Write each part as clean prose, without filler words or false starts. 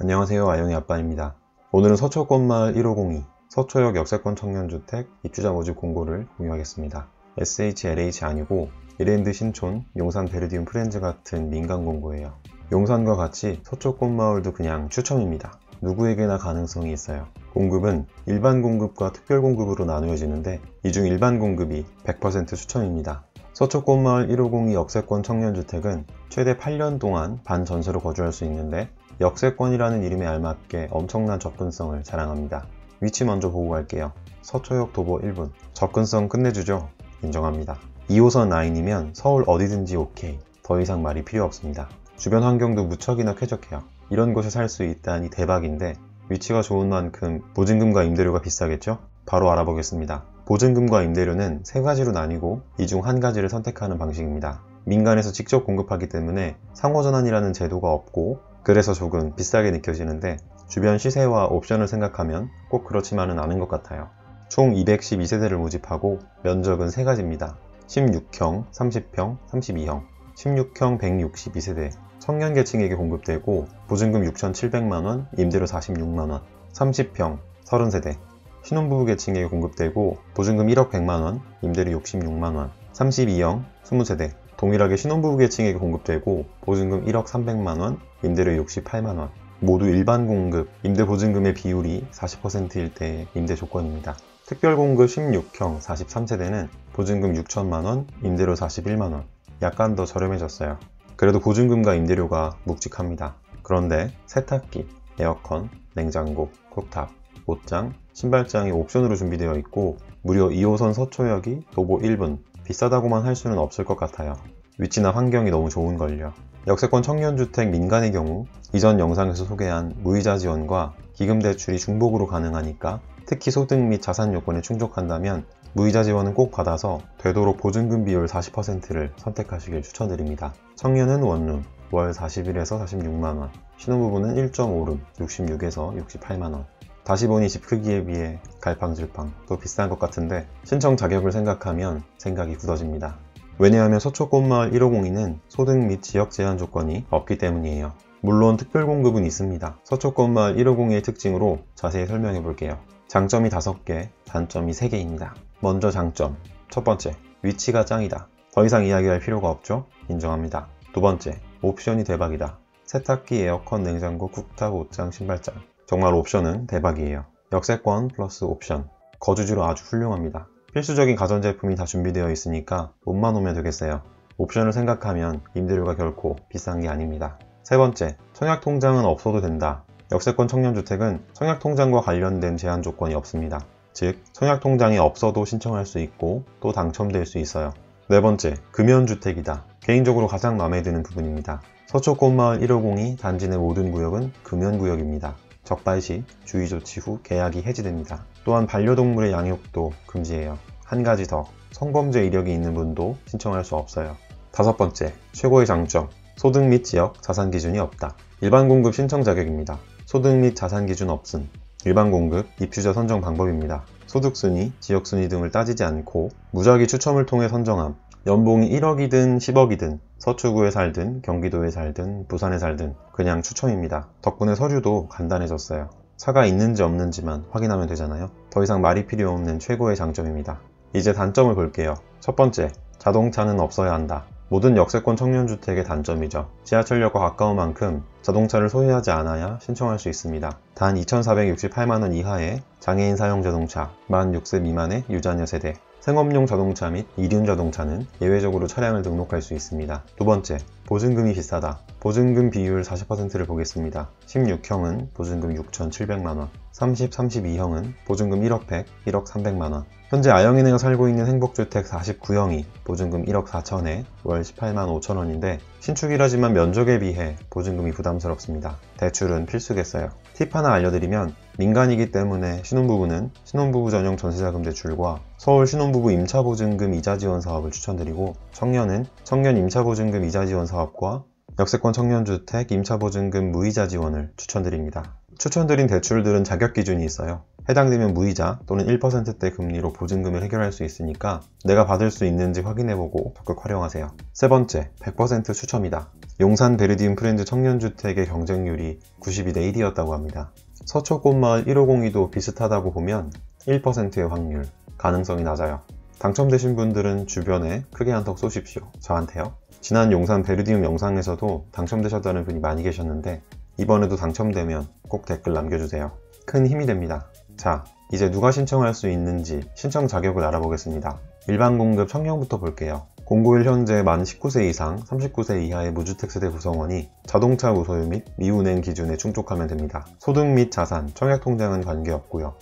안녕하세요, 아영이 아빠입니다. 오늘은 서초권마을 1502 서초역 역세권 청년주택 입주자 모집 공고를 공유하겠습니다. SHLH 아니고 이랜드 신촌, 용산 베르디움 프렌즈 같은 민간 공고예요. 용산과 같이 서초권마을도 그냥 추첨입니다. 누구에게나 가능성이 있어요. 공급은 일반 공급과 특별 공급으로 나누어지는데 이 중 일반 공급이 100% 추첨입니다. 서초권마을 1502 역세권 청년주택은 최대 8년 동안 반전세로 거주할 수 있는데 역세권이라는 이름에 알맞게 엄청난 접근성을 자랑합니다. 위치 먼저 보고 갈게요. 서초역 도보 1분. 접근성 끝내주죠? 인정합니다. 2호선 라인이면 서울 어디든지 오케이. 더 이상 말이 필요 없습니다. 주변 환경도 무척이나 쾌적해요. 이런 곳에 살 수 있다니 대박인데 위치가 좋은 만큼 보증금과 임대료가 비싸겠죠? 바로 알아보겠습니다. 보증금과 임대료는 세 가지로 나뉘고 이 중 한 가지를 선택하는 방식입니다. 민간에서 직접 공급하기 때문에 상호전환이라는 제도가 없고 그래서 조금 비싸게 느껴지는데 주변 시세와 옵션을 생각하면 꼭 그렇지만은 않은 것 같아요. 총 212세대를 모집하고 면적은 세 가지입니다. 16형, 30평, 32형. 16형 162세대 청년 계층에게 공급되고 보증금 6,700만원, 임대료 46만원. 30평 30세대 신혼부부 계층에게 공급되고 보증금 1억 100만원, 임대료 66만원. 32형 20세대 동일하게 신혼부부 계층에게 공급되고 보증금 1억 300만원, 임대료 68만원. 모두 일반 공급, 임대 보증금의 비율이 40%일 때의 임대 조건입니다. 특별 공급 16형 43세대는 보증금 6천만원, 임대료 41만원. 약간 더 저렴해졌어요. 그래도 보증금과 임대료가 묵직합니다. 그런데 세탁기, 에어컨, 냉장고, 쿡탑, 옷장, 신발장이 옵션으로 준비되어 있고 무려 2호선 서초역이 도보 1분. 비싸다고만 할 수는 없을 것 같아요. 위치나 환경이 너무 좋은걸요. 역세권 청년주택 민간의 경우 이전 영상에서 소개한 무이자 지원과 기금 대출이 중복으로 가능하니까 특히 소득 및 자산 요건에 충족한다면 무이자 지원은 꼭 받아서 되도록 보증금 비율 40%를 선택하시길 추천드립니다. 청년은 원룸, 월 41에서 46만원, 신혼부부는 1.5룸, 66에서 68만원. 다시 보니 집 크기에 비해 갈팡질팡 또 비싼 것 같은데 신청 자격을 생각하면 생각이 굳어집니다. 왜냐하면 서초권마을 1502는 소득 및 지역 제한 조건이 없기 때문이에요. 물론 특별공급은 있습니다. 서초권마을 1502의 특징으로 자세히 설명해 볼게요. 장점이 5개, 단점이 3개입니다. 먼저 장점. 첫 번째, 위치가 짱이다. 더 이상 이야기할 필요가 없죠? 인정합니다. 두 번째, 옵션이 대박이다. 세탁기, 에어컨, 냉장고, 쿡탑, 옷장, 신발장. 정말 옵션은 대박이에요. 역세권 플러스 옵션. 거주지로 아주 훌륭합니다. 필수적인 가전제품이 다 준비되어 있으니까 몸만 오면 되겠어요. 옵션을 생각하면 임대료가 결코 비싼 게 아닙니다. 세 번째, 청약통장은 없어도 된다. 역세권 청년주택은 청약통장과 관련된 제한 조건이 없습니다. 즉, 청약통장이 없어도 신청할 수 있고 또 당첨될 수 있어요. 네 번째, 금연주택이다. 개인적으로 가장 마음에 드는 부분입니다. 서초권마을 1502 단지 내 모든 구역은 금연구역입니다. 적발 시 주의 조치 후 계약이 해지됩니다. 또한 반려동물의 양육도 금지해요. 한 가지 더, 성범죄 이력이 있는 분도 신청할 수 없어요. 다섯 번째, 최고의 장점. 소득 및 지역, 자산 기준이 없다. 일반 공급 신청 자격입니다. 소득 및 자산 기준 없음. 일반 공급 입주자 선정 방법입니다. 소득순위, 지역순위 등을 따지지 않고 무작위 추첨을 통해 선정함. 연봉이 1억이든 10억이든 서초구에 살든 경기도에 살든 부산에 살든 그냥 추첨입니다. 덕분에 서류도 간단해졌어요. 차가 있는지 없는지만 확인하면 되잖아요. 더 이상 말이 필요 없는 최고의 장점입니다. 이제 단점을 볼게요. 첫 번째, 자동차는 없어야 한다. 모든 역세권 청년주택의 단점이죠. 지하철역과 가까운 만큼 자동차를 소유하지 않아야 신청할 수 있습니다. 단 2,468만원 이하의 장애인 사용 자동차, 만 6세 미만의 유자녀 세대, 생업용 자동차 및 이륜 자동차는 예외적으로 차량을 등록할 수 있습니다. 두 번째, 보증금이 비싸다. 보증금 비율 40%를 보겠습니다. 16형은 보증금 6,700만원, 30, 32형은 보증금 1억 100, 1억 300만원. 현재 아영이네가 살고 있는 행복주택 49형이 보증금 1억 4천에 월 18만 5천원인데 신축이라지만 면적에 비해 보증금이 부담스럽습니다. 대출은 필수겠어요. 팁 하나 알려드리면 민간이기 때문에 신혼부부는 신혼부부 전용 전세자금 대출과 서울 신혼부부 임차보증금 이자지원 사업을 추천드리고 청년은 청년 임차보증금 이자지원 사업과 역세권 청년주택 임차보증금 무이자 지원을 추천드립니다. 추천드린 대출들은 자격 기준이 있어요. 해당되면 무이자 또는 1%대 금리로 보증금을 해결할 수 있으니까 내가 받을 수 있는지 확인해보고 적극 활용하세요. 세 번째, 100% 추첨이다. 용산 베르디움 프렌즈 청년주택의 경쟁률이 92대 1이었다고 합니다. 서초꽃마을 1502도 비슷하다고 보면 1%의 확률, 가능성이 낮아요. 당첨되신 분들은 주변에 크게 한턱 쏘십시오. 저한테요. 지난 용산 베르디움 영상에서도 당첨되셨다는 분이 많이 계셨는데 이번에도 당첨되면 꼭 댓글 남겨주세요. 큰 힘이 됩니다. 자, 이제 누가 신청할 수 있는지 신청 자격을 알아보겠습니다. 일반 공급 청년부터 볼게요. 공고일 현재 만 19세 이상 39세 이하의 무주택 세대 구성원이 자동차 무소유 및 미운행 기준에 충족하면 됩니다. 소득 및 자산, 청약통장은 관계없고요.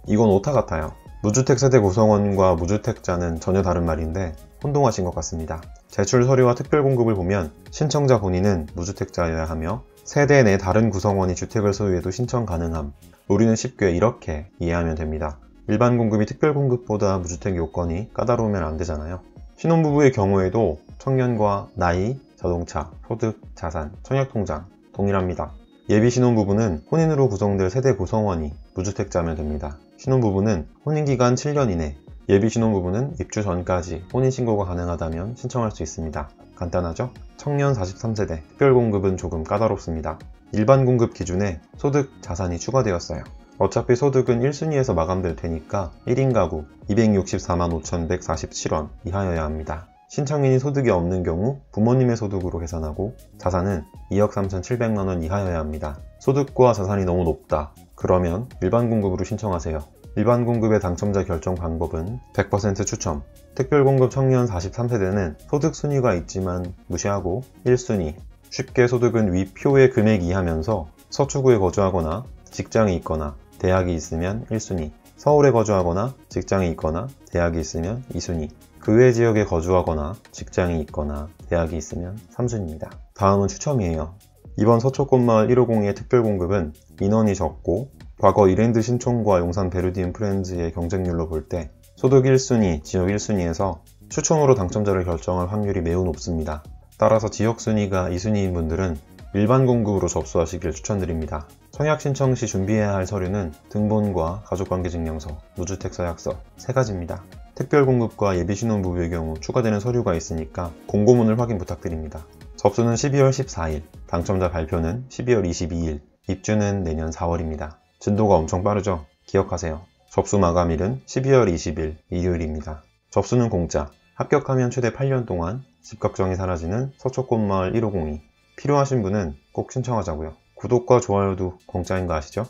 이건 오타 같아요. 무주택 세대 구성원과 무주택자는 전혀 다른 말인데 혼동하신 것 같습니다. 제출 서류와 특별공급을 보면 신청자 본인은 무주택자여야 하며 세대 내 다른 구성원이 주택을 소유해도 신청 가능함. 우리는 쉽게 이렇게 이해하면 됩니다. 일반 공급이 특별 공급보다 무주택 요건이 까다로우면 안 되잖아요. 신혼부부의 경우에도 청년과 나이, 자동차, 소득, 자산, 청약통장 동일합니다. 예비 신혼부부는 혼인으로 구성될 세대 구성원이 무주택자면 됩니다. 신혼부부는 혼인기간 7년 이내, 예비 신혼부부는 입주 전까지 혼인신고가 가능하다면 신청할 수 있습니다. 간단하죠? 청년 43세대, 특별공급은 조금 까다롭습니다. 일반 공급 기준에 소득, 자산이 추가되었어요. 어차피 소득은 1순위에서 마감될 테니까 1인 가구 264만 5,147원 이하여야 합니다. 신청인이 소득이 없는 경우 부모님의 소득으로 계산하고 자산은 2억 3,700만원 이하여야 합니다. 소득과 자산이 너무 높다. 그러면 일반 공급으로 신청하세요. 일반 공급의 당첨자 결정 방법은 100% 추첨. 특별공급 청년 43세대는 소득 순위가 있지만 무시하고 1순위. 쉽게 소득은 위 표의 금액 이하면서 서초구에 거주하거나 직장이 있거나 대학이 있으면 1순위. 서울에 거주하거나 직장이 있거나 대학이 있으면 2순위. 그 외 지역에 거주하거나 직장이 있거나 대학이 있으면 3순위입니다. 다음은 추첨이에요. 이번 서초꽃마을 150의 특별공급은 인원이 적고 과거 이랜드 신촌과 용산 베르디움 프렌즈의 경쟁률로 볼 때 소득 1순위, 지역 1순위에서 추첨으로 당첨자를 결정할 확률이 매우 높습니다. 따라서 지역 순위가 2순위인 분들은 일반 공급으로 접수하시길 추천드립니다. 청약 신청 시 준비해야 할 서류는 등본과 가족관계증명서, 무주택 서약서 3가지입니다. 특별공급과 예비신혼부부의 경우 추가되는 서류가 있으니까 공고문을 확인 부탁드립니다. 접수는 12월 14일, 당첨자 발표는 12월 22일, 입주는 내년 4월입니다. 진도가 엄청 빠르죠? 기억하세요. 접수 마감일은 12월 20일 일요일입니다. 접수는 공짜, 합격하면 최대 8년 동안 집값정이 사라지는 서초꽃마을 1502. 필요하신 분은 꼭 신청하자고요. 구독과 좋아요도 공짜인 거 아시죠?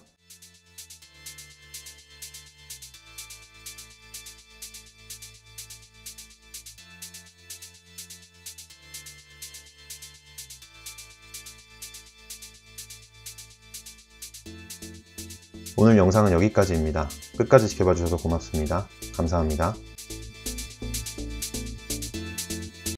오늘 영상은 여기까지입니다. 끝까지 지켜봐 주셔서 고맙습니다. 감사합니다.